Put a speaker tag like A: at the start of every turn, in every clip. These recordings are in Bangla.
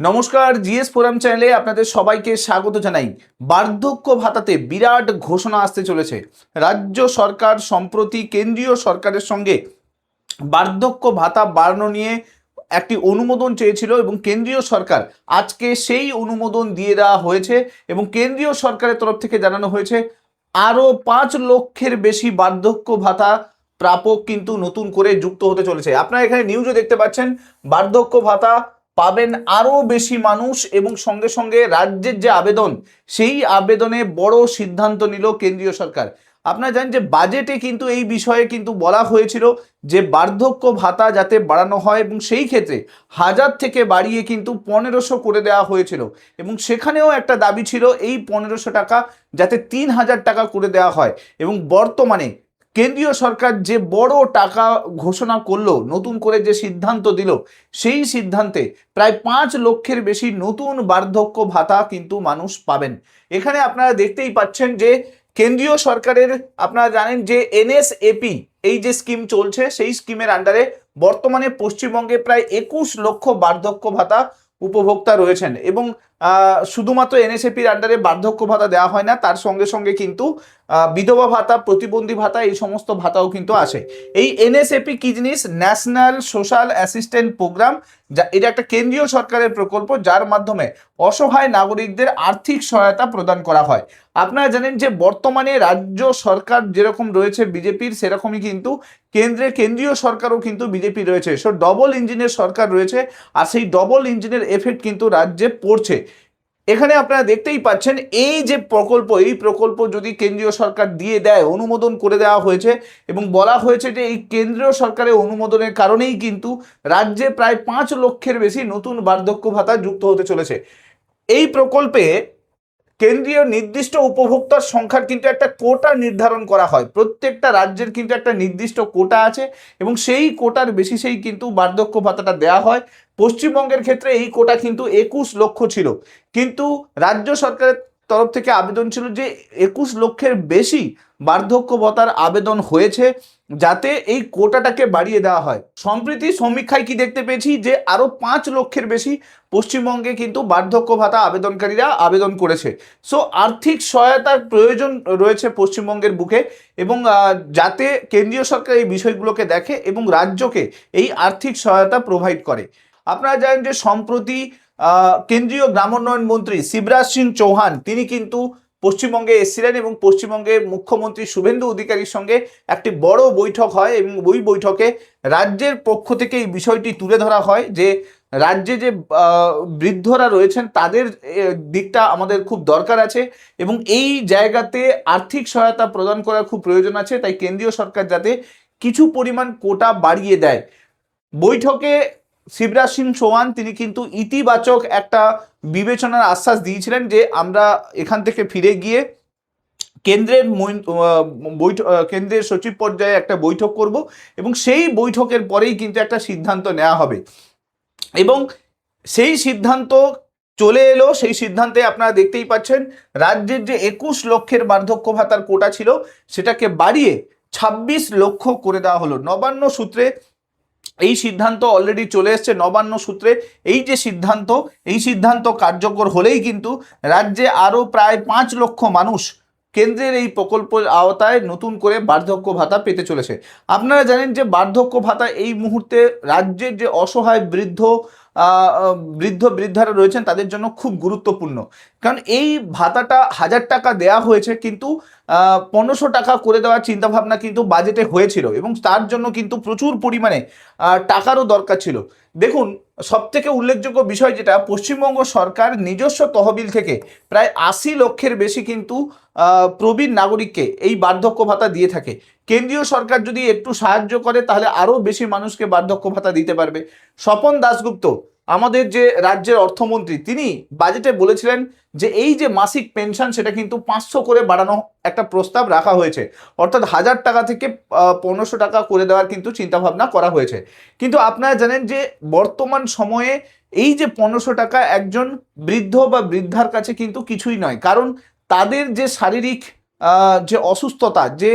A: নমস্কার, জিএস ফোরাম চ্যানেলে আপনাদের সবাইকে স্বাগত জানাই। বার্ধক্য ভাতাতে বিরাট ঘোষণা আসতে চলেছে। রাজ্য সরকার সম্প্রতি কেন্দ্রীয় সরকারের সঙ্গে বার্ধক্য ভাতা বাড়ানো নিয়ে একটি অনুমোদন চেয়েছিল এবং কেন্দ্রীয় সরকার আজকে সেই অনুমোদন দিয়ে দেওয়া হয়েছে এবং কেন্দ্রীয় সরকারের তরফ থেকে জানানো হয়েছে আরও 5 লক্ষের বেশি বার্ধক্য ভাতা প্রাপক কিন্তু নতুন করে যুক্ত হতে চলেছে। আপনারা এখানে নিউজও দেখতে পাচ্ছেন, বার্ধক্য ভাতা পাবেন আরও বেশি মানুষ এবং সঙ্গে সঙ্গে রাজ্যের যে আবেদন, সেই আবেদনে বড় সিদ্ধান্ত নিল কেন্দ্রীয় সরকার। আপনারা জানেন যে বাজেটে কিন্তু এই বিষয়ে কিন্তু বলা হয়েছিল যে বার্ধক্য ভাতা যাতে বাড়ানো হয় এবং সেই ক্ষেত্রে 1000 থেকে বাড়িয়ে কিন্তু 1500 করে দেওয়া হয়েছিল এবং সেখানেও একটা দাবি ছিল এই 1500 টাকা যাতে 3000 টাকা করে দেওয়া হয়। এবং বর্তমানে কেন্দ্রীয় সরকার যে বড় টাকা ঘোষণা করলো, নতুন করে যে সিদ্ধান্ত দিল, সেই সিদ্ধান্তে প্রায় 5 লক্ষের বেশি নতুন বার্ধক্য ভাতা কিন্তু মানুষ পাবেন। এখানে আপনারা দেখতেই পাচ্ছেন যে কেন্দ্রীয় সরকারের, আপনারা জানেন যে এনএসএপি এই যে স্কিম চলছে, সেই স্কিমের আন্ডারে বর্তমানে পশ্চিমবঙ্গে প্রায় 21 লক্ষ বার্ধক্য ভাতা উপভোক্তা রয়েছেন এবং শুধুমাত্র এনএসএপির আন্ডারে বার্ধক্য ভাতা দেওয়া হয় না, তার সঙ্গে সঙ্গে কিন্তু বিধবা ভাতা, প্রতিবন্ধী ভাতা, এই সমস্ত ভাতাও কিন্তু আসে। এই এনএসএপি কি জিনিস? ন্যাশনাল সোশ্যাল অ্যাসিস্ট্যান্ট প্রোগ্রাম, যা এটা একটা কেন্দ্রীয় সরকারের প্রকল্প যার মাধ্যমে অসহায় নাগরিকদের আর্থিক সহায়তা প্রদান করা হয়। আপনারা জানেন যে বর্তমানে রাজ্য সরকার যেরকম রয়েছে বিজেপির, সেরকমই কিন্তু কেন্দ্রীয় সরকারও কিন্তু বিজেপি রয়েছে। সো ডবল ইঞ্জিনের সরকার রয়েছে আর সেই ডবল ইঞ্জিনের এফেক্ট কিন্তু রাজ্যে পড়ছে। এখানে আপনারা দেখতেই পাচ্ছেন এই যে প্রকল্প, এই প্রকল্প যদি কেন্দ্রীয় সরকার দিয়ে দেয়, অনুমোদন করে দেওয়া হয়েছে এবং বলা হয়েছে যে এই কেন্দ্রীয় সরকারের অনুমোদনের কারণেই কিন্তু রাজ্যে প্রায় 5 লক্ষের বেশি নতুন বার্ধক্য ভাতা যুক্ত হতে চলেছে। এই প্রকল্পে কেন্দ্রীয় নির্দিষ্ট উপভোক্তার সংখ্যার কিন্তু একটা কোটা নির্ধারণ করা হয়। প্রত্যেকটা রাজ্যের কিন্তু একটা নির্দিষ্ট কোটা আছে এবং সেই কোটার বেসিসেই কিন্তু বার্ধক্য ভাতাটা দেওয়া হয়। পশ্চিমবঙ্গের ক্ষেত্রে এই কোটা কিন্তু 21 লক্ষ ছিল, কিন্তু রাজ্য সরকারের তরফ থেকে আবেদন ছিল যে 21 লক্ষের বেশি বার্ধক্য ভাতার আবেদন হয়েছে, যাতে এই কোটাটাকে বাড়িয়ে দেওয়া হয়। সম্প্রতি সমীক্ষায় কি দেখতে পেয়েছি যে আরও 5 লক্ষের বেশি পশ্চিমবঙ্গে কিন্তু বার্ধক্য ভাতা আবেদনকারীরা আবেদন করেছে। সো আর্থিক সহায়তার প্রয়োজন রয়েছে পশ্চিমবঙ্গের বুকে এবং যাতে কেন্দ্রীয় সরকার এই বিষয়গুলোকে দেখে এবং রাজ্যকে এই আর্থিক সহায়তা প্রোভাইড করে। আপনারা জানেন যে সম্প্রতি কেন্দ্রীয় গ্রামোন্নয়ন মন্ত্রী শিবরাজ সিং চৌহান তিনি কিন্তু পশ্চিমবঙ্গে এসেছিলেন এবং পশ্চিমবঙ্গে মুখ্যমন্ত্রী শুভেন্দু অধিকারীর সঙ্গে একটি বড় বৈঠক হয় এবং ওই বৈঠকে রাজ্যের পক্ষ থেকে এই বিষয়টি তুলে ধরা হয় যে রাজ্যে যে বৃদ্ধরা রয়েছেন তাদের দিকটা আমাদের খুব দরকার আছে এবং এই জায়গাতে আর্থিক সহায়তা প্রদান করার খুব প্রয়োজন আছে, তাই কেন্দ্রীয় সরকার যাতে কিছু পরিমাণ কোটা বাড়িয়ে দেয়। বৈঠকে শিবরাজ সিং চৌহান তিনি কিন্তু ইতিবাচক একটা বিবেচনার আশ্বাস দিয়েছিলেন যে আমরা এখান থেকে ফিরে গিয়ে কেন্দ্রের সচিব পর্যায়ে একটা বৈঠক করব এবং সেই বৈঠকের পরেই কিন্তু একটা সিদ্ধান্ত নেওয়া হবে এবং সেই সিদ্ধান্ত চলে এলো। সেই সিদ্ধান্তে আপনারা দেখতেই পাচ্ছেন রাজ্যের যে 21 লক্ষের বার্ধক্য ভাতার কোটা ছিল সেটাকে বাড়িয়ে 26 লক্ষ করে দেওয়া হলো। নবান্ন সূত্রে এই সিদ্ধান্ত অলরেডি চলে এসছে। নবান্ন সূত্রে এই যে সিদ্ধান্ত, এই সিদ্ধান্ত কার্যকর হলেই কিন্তু রাজ্যে আরও প্রায় 5 লক্ষ মানুষ কেন্দ্রের এই প্রকল্পের আওতায় নতুন করে বার্ধক্য ভাতা পেতে চলেছে। আপনারা জানেন যে ভাতা এই মুহূর্তে রাজ্যের যে অসহায় বৃদ্ধারা রয়েছেন তাদের জন্য খুব গুরুত্বপূর্ণ, কারণ এই ভাতাটা 1000 টাকা দেয়া হয়েছে কিন্তু 1500 টাকা করে দেওয়ার চিন্তাভাবনা কিন্তু বাজেটে হয়েছিল এবং তার জন্য কিন্তু প্রচুর পরিমাণে টাকারও দরকার ছিল। দেখুন, সবথেকে উল্লেখযোগ্য বিষয় যেটা, পশ্চিমবঙ্গ সরকার নিজস্ব তহবিল থেকে প্রায় 80 লক্ষের বেশি কিন্তু প্রবীণ নাগরিককে এই বার্ধক্য ভাতা দিয়ে থাকে। কেন্দ্রীয় সরকার যদি একটু সাহায্য করে তাহলে আরও বেশি মানুষকে বার্ধক্য ভাতা দিতে পারবে। স্বপন দাশগুপ্ত আমাদের যে রাজ্যের অর্থমন্ত্রী, তিনি বাজেটে বলেছিলেন যে এই যে মাসিক পেনশন সেটা কিন্তু 500 করে বাড়ানো একটা প্রস্তাব রাখা হয়েছে, অর্থাৎ 1000 টাকা থেকে 1500 টাকা করে দেওয়ার কিন্তু চিন্তাভাবনা করা হয়েছে। কিন্তু আপনারা জানেন যে বর্তমান সময়ে এই যে 1500 টাকা একজন বৃদ্ধ বা বৃদ্ধার কাছে কিন্তু কিছুই নয়, কারণ তাদের যে শারীরিক যে অসুস্থতা, যে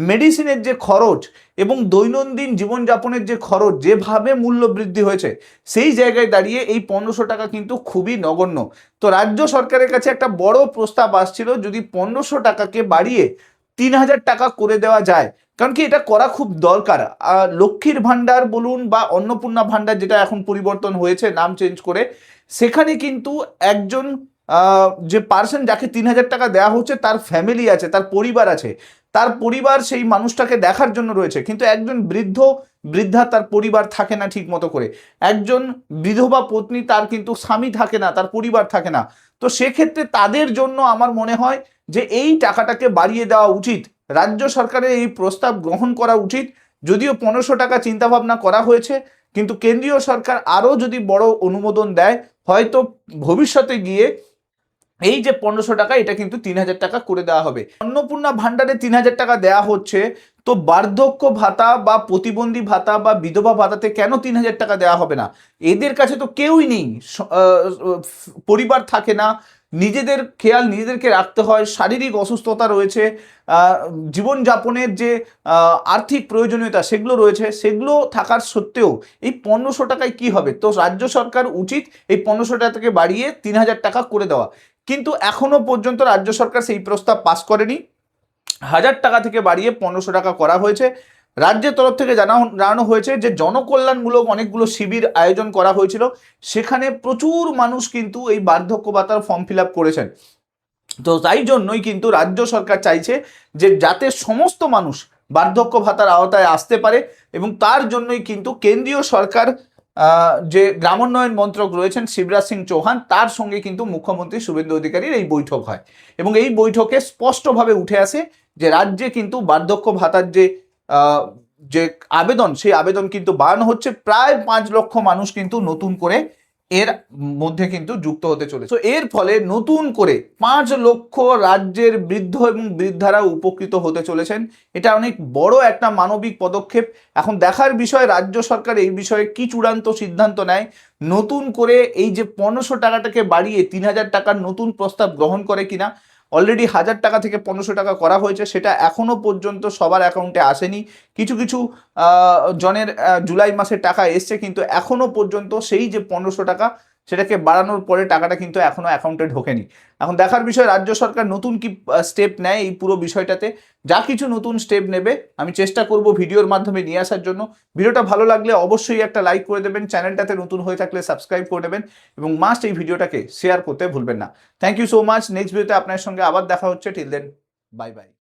A: মেডিসিনের যে খরচ এবং দৈনন্দিন জীবনযাপনের যে খরচ যেভাবে মূল্য বৃদ্ধি হয়েছে, সেই জায়গায় দাঁড়িয়ে এই 1500 টাকা কিন্তু খুবই নগণ্য। তো রাজ্য সরকারের কাছে একটা বড় প্রস্তাব আসছিল, যদি 1500 টাকাকে বাড়িয়ে 3000 টাকা করে দেওয়া যায়, কারণ কি এটা করা খুব দরকার। লক্ষ্মীর ভাণ্ডার বলুন বা অন্নপূর্ণা ভাণ্ডার, যেটা এখন পরিবর্তন হয়েছে নাম চেঞ্জ করে, সেখানে কিন্তু একজন যে পার্সন যাকে 3000 টাকা দেওয়া হচ্ছে তার ফ্যামিলি আছে, তার পরিবার আছে, তার পরিবার সেই মানুষটাকে দেখার জন্য রয়েছে। কিন্তু একজন বৃদ্ধা তার পরিবার থাকে না ঠিক মতো করে, একজন বিধবা পত্নী তার কিন্তু স্বামী থাকে না, তার পরিবার থাকে না। তো সেক্ষেত্রে তাদের জন্য আমার মনে হয় যে এই টাকাটাকে বাড়িয়ে দেওয়া উচিত, রাজ্য সরকারের এই প্রস্তাব গ্রহণ করা উচিত। যদিও 1500 টাকা চিন্তাভাবনা করা হয়েছে, কিন্তু কেন্দ্রীয় সরকার আরও যদি বড় অনুমোদন দেয়, হয়তো ভবিষ্যতে গিয়ে এই যে 1500 টাকা এটা কিন্তু 3000 টাকা করে দেওয়া হবে। অন্নপূর্ণা ভাণ্ডারে 3000 টাকা দেওয়া হচ্ছে, তো বার্ধক্য ভাতা বা প্রতিবন্ধী ভাতা বা বিধবা ভাতাতে কেন 3000 টাকা দেওয়া হবে না? এদের কাছে তো কেউই নেই, পরিবার থাকে না, নিজেদের খেয়াল নিজেদেরকে রাখতে হয়, শারীরিক অসুস্থতা রয়েছে, জীবনযাপনের যে আর্থিক প্রয়োজনীয়তা সেগুলো রয়েছে, সেগুলো থাকার সত্ত্বেও এই 1500 টাকায় কি হবে? তো রাজ্য সরকার উচিত এই 1500 টাকা থেকে বাড়িয়ে 3000 টাকা করে দেওয়া। কিন্তু এখনো পর্যন্ত রাজ্য সরকার সেই প্রস্তাব পাস করেনি। 1000 টাকা থেকে বাড়িয়ে 1500 টাকা করা হয়েছে। রাজ্যের তরফ থেকে জানানো হয়েছে যে জনকল্যাণমূলক অনেকগুলো শিবির আয়োজন করা হয়েছিল, সেখানে প্রচুর মানুষ কিন্তু এই বার্ধক্য ভাতার ফর্ম ফিল আপ করেছেন। তো তাই জন্যই কিন্তু রাজ্য সরকার চাইছে যে যাতে সমস্ত মানুষ বার্ধক্য ভাতার আওতায় আসতে পারে, এবং তার জন্যই কিন্তু কেন্দ্রীয় সরকার যে গ্রামোন্নয়ন মন্ত্রক রয়েছেন শিবরাজ সিং চৌহান, তার সঙ্গে কিন্তু মুখ্যমন্ত্রী শুভেন্দু অধিকারীর এই বৈঠক হয়, এবং এই বৈঠকে স্পষ্টভাবে উঠে আসে যে রাজ্যে কিন্তু বার্ধক্য ভাতার যে আবেদন, সেই আবেদন কিন্তু বাড়ানো হচ্ছে। প্রায় 5 লক্ষ মানুষ কিন্তু নতুন করে এর মধ্যে কিন্তু যুক্ত হতে চলেছে। তো এর ফলে নতুন করে 5 লক্ষ রাজ্যের বৃদ্ধ এবং বৃদ্ধারা উপকৃত হতে চলেছেন। এটা অনেক বড় একটা মানবিক পদক্ষেপ। এখন দেখার বিষয় রাজ্য সরকার এই বিষয়ে কি চূড়ান্ত সিদ্ধান্ত নেয়, নতুন করে এই যে 1500 টাকাটাকে বাড়িয়ে 3000 টাকার নতুন প্রস্তাব গ্রহণ করে কিনা। অলরেডি 1000 টাকা থেকে 1500 টাকা করা হয়েছে, সেটা এখনো পর্যন্ত সবার অ্যাকাউন্টে আসেনি। কিছু কিছু জনের জুলাই মাসে টাকা এসছে, কিন্তু এখনো পর্যন্ত সেই যে 1500 টাকা সেটাকে বাড়ানোর পরে টাকাটা কিন্তু এখনো অ্যাকাউন্টে ঢোকেনি। এখন দেখার বিষয় রাজ্য সরকার নতুন কি স্টেপ নেয় এই পুরো বিষয়টাতে। যা কিছু নতুন স্টেপ নেবে আমি চেষ্টা করব ভিডিওর মাধ্যমে নিয়ে আসার জন্য। ভিডিওটা ভালো লাগলে অবশ্যই একটা লাইক করে দেবেন, চ্যানেলটাতে নতুন হয়ে থাকলে সাবস্ক্রাইব করে দেবেন, এবং মাস্ট এই ভিডিওটাকে শেয়ার করতে ভুলবেন না। Thank you so much. Next ভিডিওতে আপনার সঙ্গে আবার দেখা হচ্ছে। Till then, bye by.